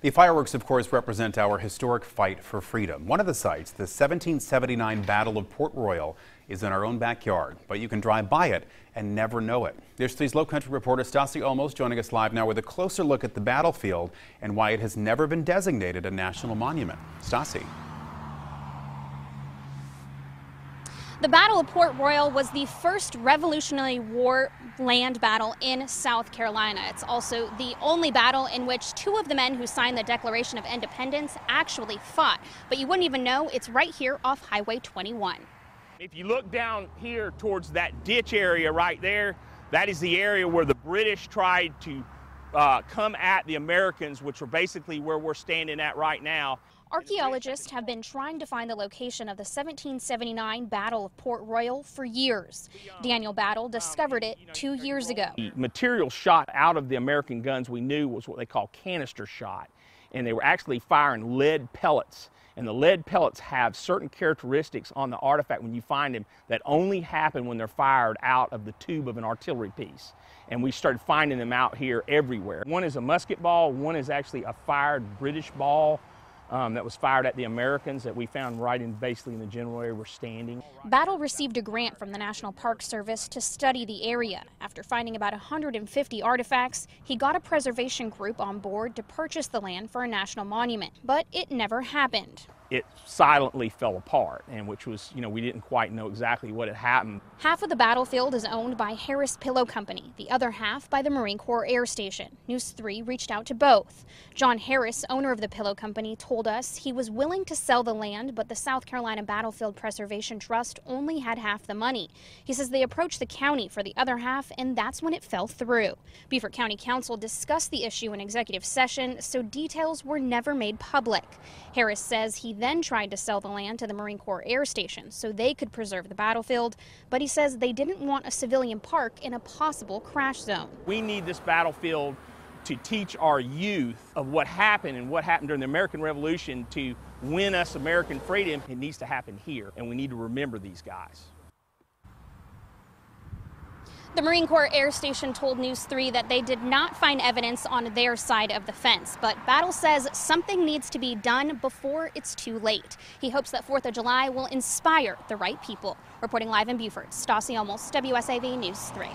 The fireworks, of course, represent our historic fight for freedom. One of the sites, the 1779 Battle of Port Royal, is in our own backyard, but you can drive by it and never know it. News 3's Low Country reporter Stassi Olmos joining us live now with a closer look at the battlefield and why it has never been designated a national monument. Stassi. The Battle of Port Royal was the first Revolutionary War land battle in South Carolina. It's also the only battle in which two of the men who signed the Declaration of Independence actually fought. But you wouldn't even know it's right here off Highway 21. If you look down here towards that ditch area right there, that is the area where the British tried to come at the Americans, which are basically where we're standing at right now. Archaeologists have been trying to find the location of the 1779 Battle of Port Royal for years. Daniel Battle discovered it 2 years ago. The material shot out of the American guns we knew was what they call canister shot, and they were actually firing lead pellets. And the lead pellets have certain characteristics on the artifact when you find them that only happen when they're fired out of the tube of an artillery piece. And we started finding them out here everywhere. One is a musket ball, one is actually a fired British ball that was fired at the Americans that we found right in basically in the general area we're standing. Battle received a grant from the National Park Service to study the area. After finding about 150 artifacts, he got a preservation group on board to purchase the land for a national monument, but it never happened. It silently fell apart, and which was, we didn't quite know exactly what had happened. Half of the battlefield is owned by Harris Pillow Company, the other half by the Marine Corps Air Station. News 3 reached out to both. John Harris, owner of the Pillow Company, told us he was willing to sell the land, but the South Carolina Battlefield Preservation Trust only had half the money. He says they approached the county for the other half, and that's when it fell through. Beaufort County Council discussed the issue in executive session, so details were never made public. Harris says he then tried to sell the land to the Marine Corps Air Station so they could preserve the battlefield, but he says they didn't want a civilian park in a possible crash zone. We need this battlefield to teach our youth of what happened and what happened during the American Revolution to win us American freedom. It needs to happen here, and we need to remember these guys. The Marine Corps Air Station told News 3 that they did not find evidence on their side of the fence, but Battle says something needs to be done before it's too late. He hopes that 4th of July will inspire the right people. Reporting live in Beaufort, Stassi Olmos, WSAV News 3.